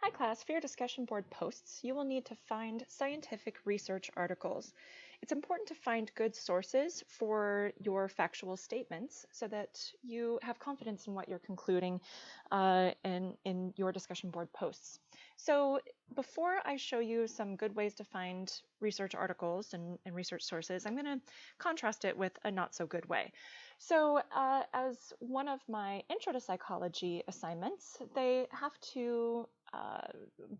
Hi class, for your discussion board posts, you will need to find scientific research articles. It's important to find good sources for your factual statements so that you have confidence in what you're concluding in your discussion board posts. So before I show you some good ways to find research articles and research sources, I'm going to contrast it with a not so good way. So as one of my Intro to Psychology assignments, they have to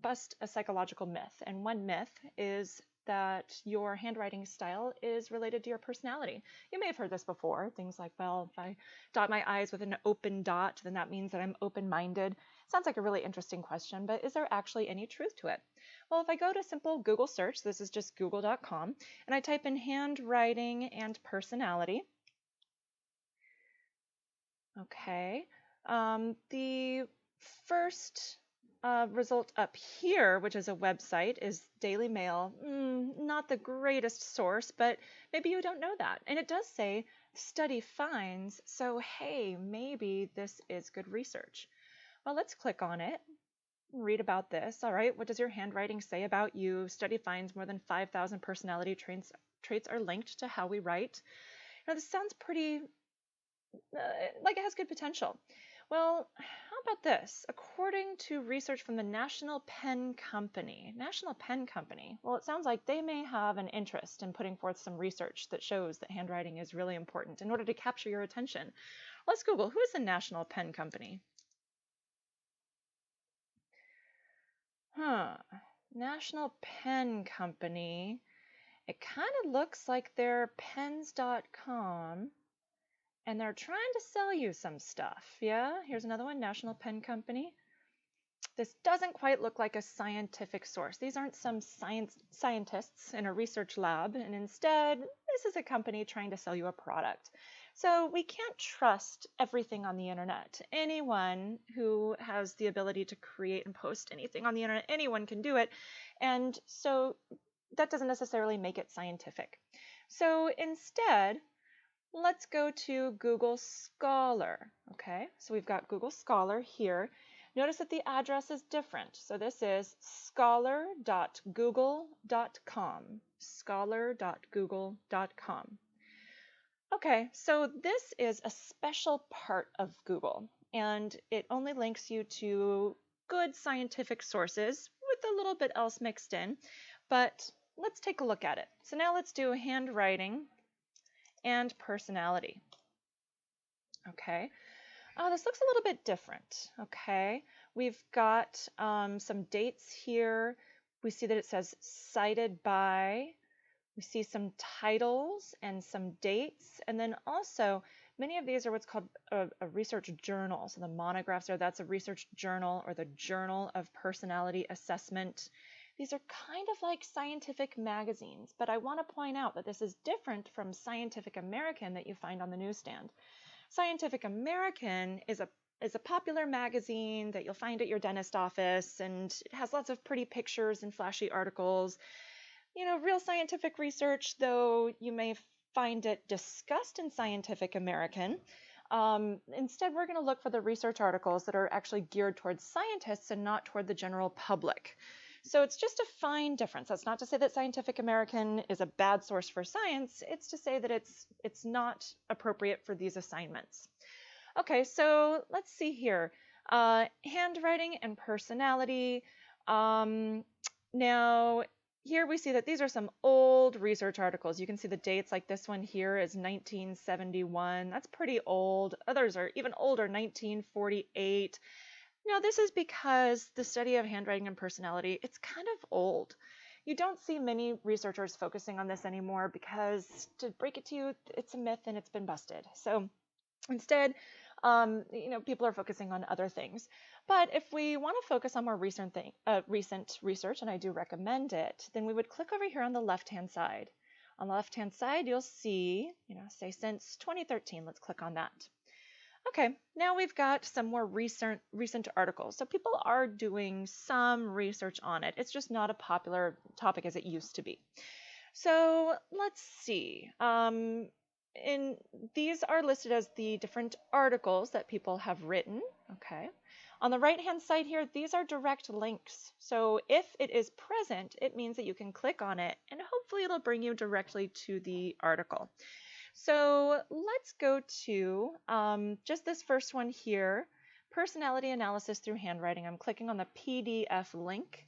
bust a psychological myth. And one myth is that your handwriting style is related to your personality. You may have heard this before. Things like, well, if I dot my I's with an open dot, then that means that I'm open-minded. Sounds like a really interesting question, but is there actually any truth to it? Well, if I go to simple Google search, this is just google.com, and I type in handwriting and personality. Okay. The first result up here, which is a website, is Daily Mail. Not the greatest source, but maybe you don't know that. And it does say study finds, so hey, maybe this is good research. Well, let's click on it. Read about this. All right, what does your handwriting say about you? Study finds more than 5,000 personality traits are linked to how we write. Now, this sounds pretty like it has good potential. Well, how about this? According to research from the National Pen Company, well, it sounds like they may have an interest in putting forth some research that shows that handwriting is really important in order to capture your attention. Let's Google, who is the National Pen Company? National Pen Company. It kind of looks like they're pens.com. And they're trying to sell you some stuff. Yeah, here's another one, National Pen Company. This doesn't quite look like a scientific source. These aren't some scientists in a research lab, and instead, this is a company trying to sell you a product. So we can't trust everything on the internet. Anyone who has the ability to create and post anything on the internet, anyone can do it. And so that doesn't necessarily make it scientific. So instead, let's go to Google Scholar. Okay, so we've got Google Scholar here. Notice that the address is different. So this is scholar.google.com. Scholar.google.com. Okay, so this is a special part of Google, and it only links you to good scientific sources with a little bit else mixed in. But let's take a look at it. So now let's do handwriting and personality. Okay, this looks a little bit different. Okay, we've got some dates here. We see that it says cited by. We see some titles and some dates, and then also many of these are what's called a research journal. So the monographs are, that's a research journal, or the Journal of Personality Assessment. These are kind of like Scientific magazines, but I want to point out that this is different from Scientific American that you find on the newsstand. Scientific American is a popular magazine that you'll find at your dentist office, and it has lots of pretty pictures and flashy articles. You know, real scientific research, though you may find it discussed in Scientific American, instead we're going to look for the research articles that are actually geared towards scientists and not toward the general public. So it's just a fine difference. That's not to say that Scientific American is a bad source for science. It's to say that it's not appropriate for these assignments. Okay, so let's see here. Handwriting and personality. Now, here we see that these are some old research articles. You can see the dates, like this one here is 1971. That's pretty old. Others are even older, 1948. Now, this is because the study of handwriting and personality, it's kind of old. You don't see many researchers focusing on this anymore because, to break it to you, it's a myth and it's been busted. So instead, people are focusing on other things. But if we want to focus on more recent research, and I do recommend it, then we would click over here on the left-hand side. On the left-hand side, you'll see, say since 2013. Let's click on that. Okay, now we've got some more recent articles. So people are doing some research on it. It's just not a popular topic as it used to be. So let's see. These are listed as the different articles that people have written. Okay. On the right-hand side here, these are direct links. So if it is present, it means that you can click on it and hopefully it'll bring you directly to the article. So let's go to just this first one here, personality analysis through handwriting. I'm clicking on the PDF link.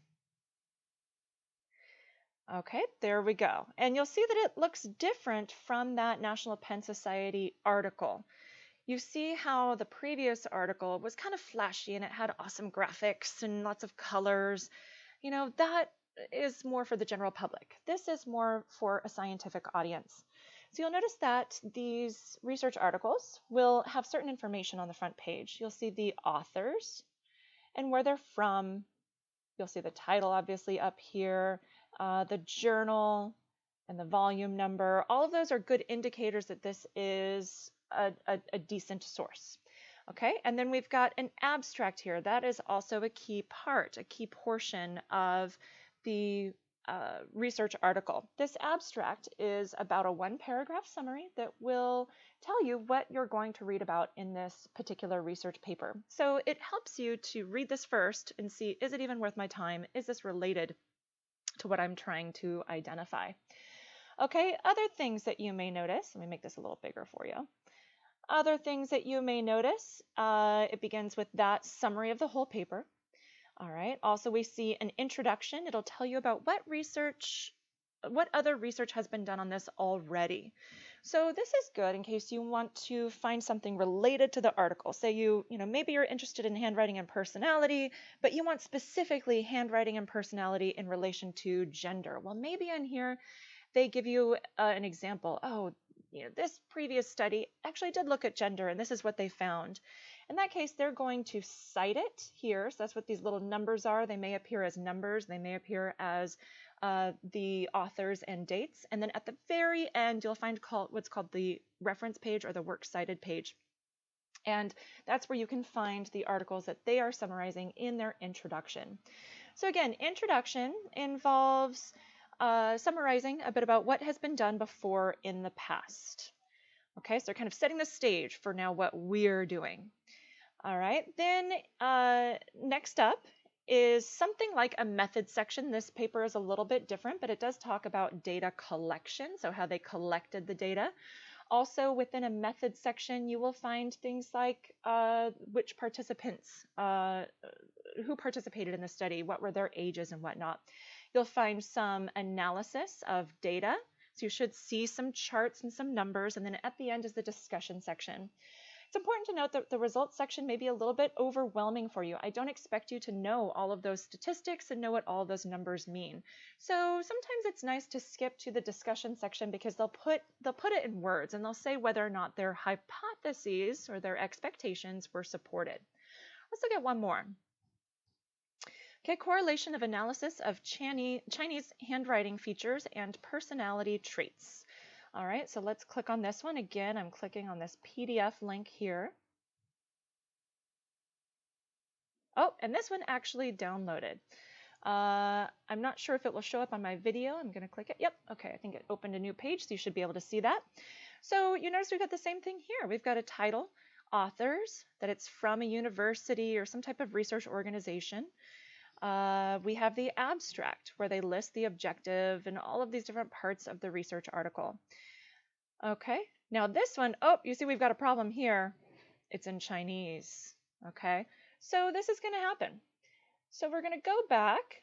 Okay, there we go. And you'll see that it looks different from that National Pen Society article. You see how the previous article was kind of flashy and it had awesome graphics and lots of colors. You know, that is more for the general public. This is more for a scientific audience. So you'll notice that these research articles will have certain information on the front page. You'll see the authors and where they're from. You'll see the title obviously up here, the journal and the volume number. All of those are good indicators that this is a decent source. Okay, and then we've got an abstract here. That is also a key part, a key portion of the research article. This abstract is about a one-paragraph summary that will tell you what you're going to read about in this particular research paper. So it helps you to read this first and see, is it even worth my time? Is this related to what I'm trying to identify? Okay, other things that you may notice, let me make this a little bigger for you. Other things that you may notice, it begins with that summary of the whole paper. All right, also we see an introduction. It'll tell you about what other research has been done on this already. So this is good in case you want to find something related to the article. Say maybe you're interested in handwriting and personality, but you want specifically handwriting and personality in relation to gender. Well, maybe in here they give you an example. Oh, this previous study actually did look at gender and this is what they found. In that case, they're going to cite it here. So that's what these little numbers are. They may appear as numbers. They may appear as the authors and dates. And then at the very end, you'll find what's called the reference page or the works cited page. And that's where you can find the articles that they are summarizing in their introduction. So again, introduction involves summarizing a bit about what has been done before in the past. Okay, so they're kind of setting the stage for now what we're doing. All right, then next up is something like a method section. This paper is a little bit different, but it does talk about data collection, so how they collected the data. Also, within a method section, you will find things like which participants, who participated in the study, what were their ages and whatnot. You'll find some analysis of data. So you should see some charts and some numbers, and then at the end is the discussion section. It's important to note that the results section may be a little bit overwhelming for you. I don't expect you to know all of those statistics and know what all of those numbers mean. So sometimes it's nice to skip to the discussion section because they'll put it in words and they'll say whether or not their hypotheses or their expectations were supported. Let's look at one more. Okay, correlation of analysis of Chinese handwriting features and personality traits. All right, so let's click on this one. Again, I'm clicking on this PDF link here. Oh, and this one actually downloaded. I'm not sure if it will show up on my video. I'm going to click it. Yep, okay, I think it opened a new page, so you should be able to see that. So you notice we've got the same thing here. We've got a title, authors, that it's from a university or some type of research organization. We have the abstract where they list the objective and all of these different parts of the research article. Okay, now this one, oh, you see we've got a problem here. It's in Chinese. Okay, so this is going to happen. So we're going to go back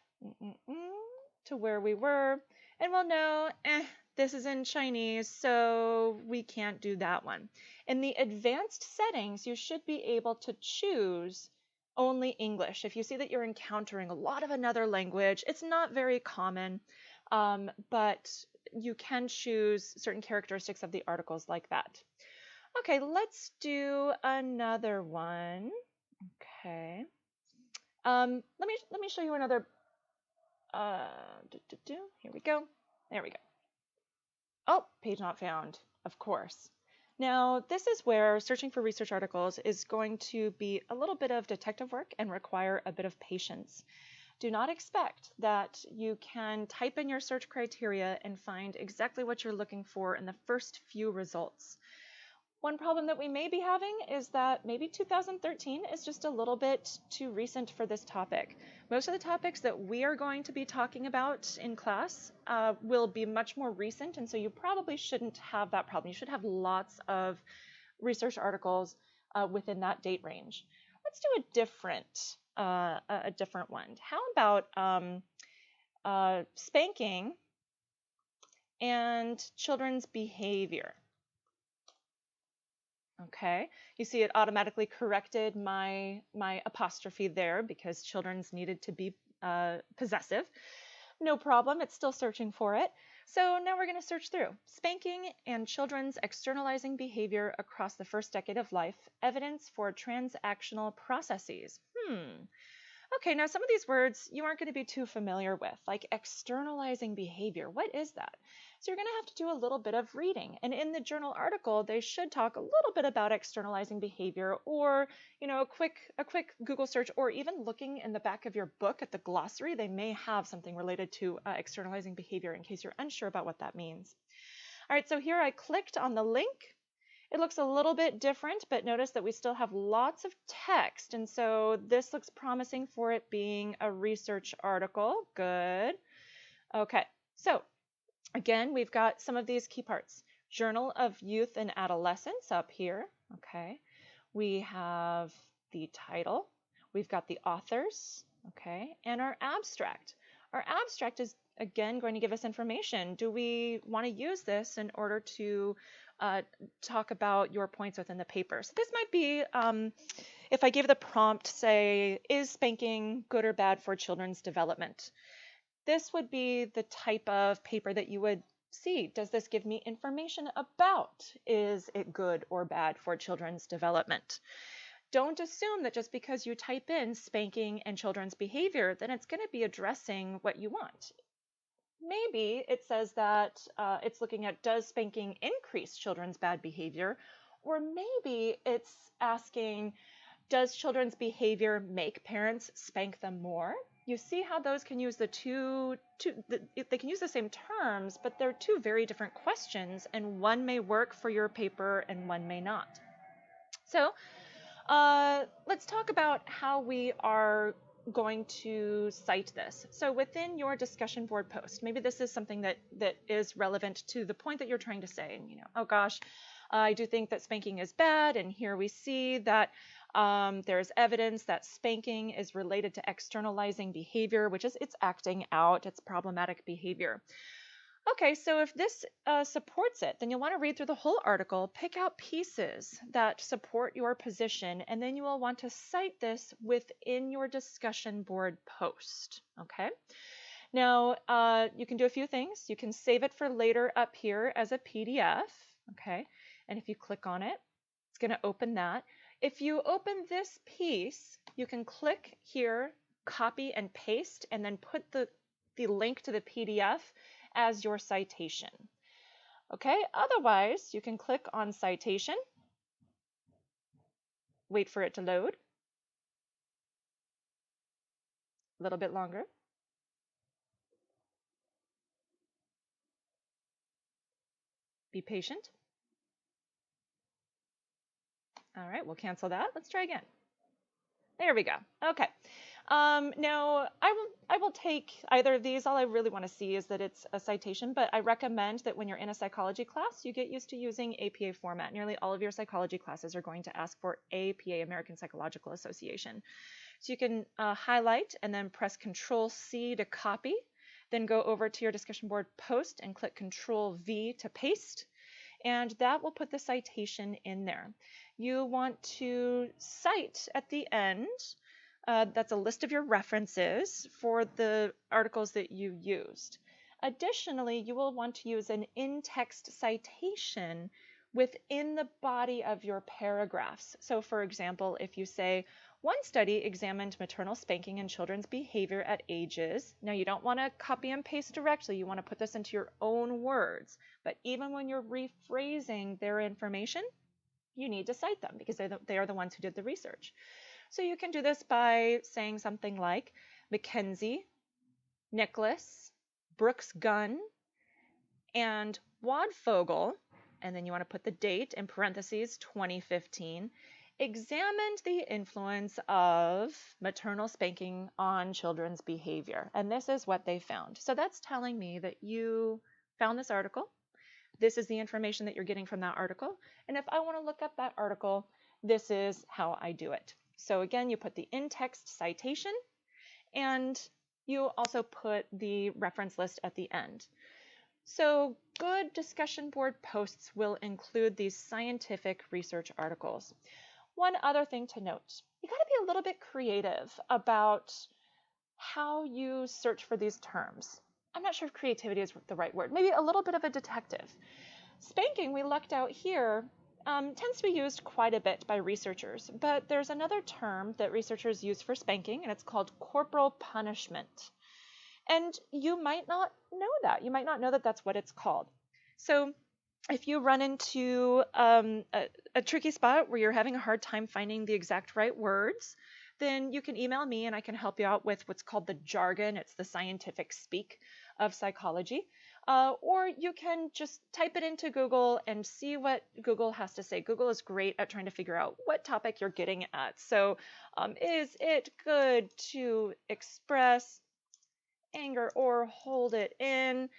to where we were, and we'll know, this is in Chinese, so we can't do that one. In the advanced settings, you should be able to choose only English. If you see that you're encountering a lot of another language, it's not very common, but you can choose certain characteristics of the articles like that. Okay, let's do another one. Okay. Let me show you another. Here we go. There we go. Oh, page not found, of course. Now, this is where searching for research articles is going to be a little bit of detective work and require a bit of patience. Do not expect that you can type in your search criteria and find exactly what you're looking for in the first few results. One problem that we may be having is that maybe 2013 is just a little bit too recent for this topic. Most of the topics that we are going to be talking about in class will be much more recent, and so you probably shouldn't have that problem. You should have lots of research articles within that date range. Let's do a different one. How about spanking and children's behavior? Okay, you see it automatically corrected my apostrophe there because children's needed to be possessive. No problem, it's still searching for it. So now we're going to search through spanking and children's externalizing behavior across the first decade of life, evidence for transactional processes. Okay, now some of these words you aren't going to be too familiar with, like externalizing behavior. What is that? So you're going to have to do a little bit of reading. And in the journal article, they should talk a little bit about externalizing behavior, or a quick Google search, or even looking in the back of your book at the glossary. They may have something related to externalizing behavior in case you're unsure about what that means. All right, so here I clicked on the link. It looks a little bit different, but notice that we still have lots of text. And so this looks promising for it being a research article. Good. Okay, so again, we've got some of these key parts. Journal of Youth and Adolescence up here. Okay, we have the title. We've got the authors. Okay, and our abstract. Our abstract is, again, going to give us information. Do we want to use this in order to talk about your points within the paper? So this might be, if I give the prompt, say, is spanking good or bad for children's development? This would be the type of paper that you would see. Does this give me information about, is it good or bad for children's development? Don't assume that just because you type in spanking and children's behavior, then it's going to be addressing what you want. Maybe it says that it's looking at, does spanking increase children's bad behavior? Or maybe it's asking, does children's behavior make parents spank them more? You see how those can use they can use the same terms, but they're two very different questions, and one may work for your paper and one may not. So let's talk about how we are going to cite this. So within your discussion board post, maybe this is something that is relevant to the point that you're trying to say. And, oh gosh, I do think that spanking is bad, and here we see that there's evidence that spanking is related to externalizing behavior, which is it's acting out, it's problematic behavior. Okay, so if this supports it, then you'll want to read through the whole article, pick out pieces that support your position, and then you will want to cite this within your discussion board post. Okay, now you can do a few things. You can save it for later up here as a PDF. Okay, and if you click on it, it's going to open that. If you open this piece, you can click here, copy and paste, and then put the link to the PDF as your citation. Okay, otherwise you can click on citation, wait for it to load, a little bit longer. Be patient. All right, we'll cancel that. Let's try again. There we go. Okay. Now, I will take either of these. All I really want to see is that it's a citation, but I recommend that when you're in a psychology class, you get used to using APA format. Nearly all of your psychology classes are going to ask for APA, American Psychological Association. So you can highlight and then press Control-C to copy, then go over to your discussion board post and click Control-V to paste, and that will put the citation in there. You want to cite at the end. That's a list of your references for the articles that you used. Additionally, you will want to use an in-text citation within the body of your paragraphs. So for example, if you say, one study examined maternal spanking in children's behavior at ages. Now you don't want to copy and paste directly, you want to put this into your own words. But even when you're rephrasing their information, you need to cite them because they are the ones who did the research. So you can do this by saying something like Mackenzie, Nicholas, Brooks Gunn, and Wadfogel and then you want to put the date in parentheses 2015, examined the influence of maternal spanking on children's behavior. And this is what they found. So that's telling me that you found this article. This is the information that you're getting from that article. And if I want to look up that article, this is how I do it. So again, you put the in-text citation, and you also put the reference list at the end. So good discussion board posts will include these scientific research articles. One other thing to note, you got to be a little bit creative about how you search for these terms. I'm not sure if creativity is the right word, maybe a little bit of a detective. Spanking, we lucked out here, tends to be used quite a bit by researchers, but there's another term that researchers use for spanking, and it's called corporal punishment. And you might not know that. You might not know that that's what it's called. So if you run into a tricky spot where you're having a hard time finding the exact right words, then you can email me and I can help you out with what's called the jargon. It's the scientific speak of psychology. Or you can just type it into Google and see what Google has to say. Google is great at trying to figure out what topic you're getting at. So is it good to express anger or hold it in?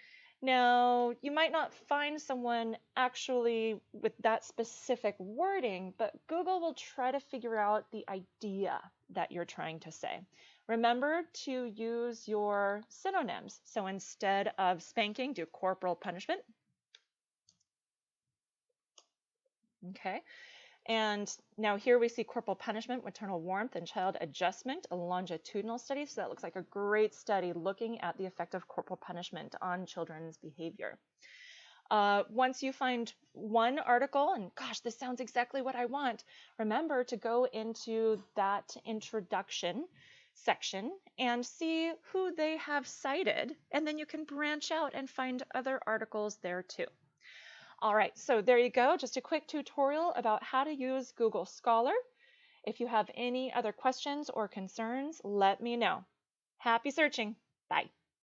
Now, you might not find someone actually with that specific wording, but Google will try to figure out the idea that you're trying to say. Remember to use your synonyms. So instead of spanking, do corporal punishment. Okay. And now here we see corporal punishment, maternal warmth, and child adjustment, a longitudinal study. So that looks like a great study looking at the effect of corporal punishment on children's behavior. Once you find one article, and gosh, this sounds exactly what I want, remember to go into that introduction section and see who they have cited, and then you can branch out and find other articles there too. All right, so there you go, just a quick tutorial about how to use Google Scholar. If you have any other questions or concerns, let me know. Happy searching. Bye.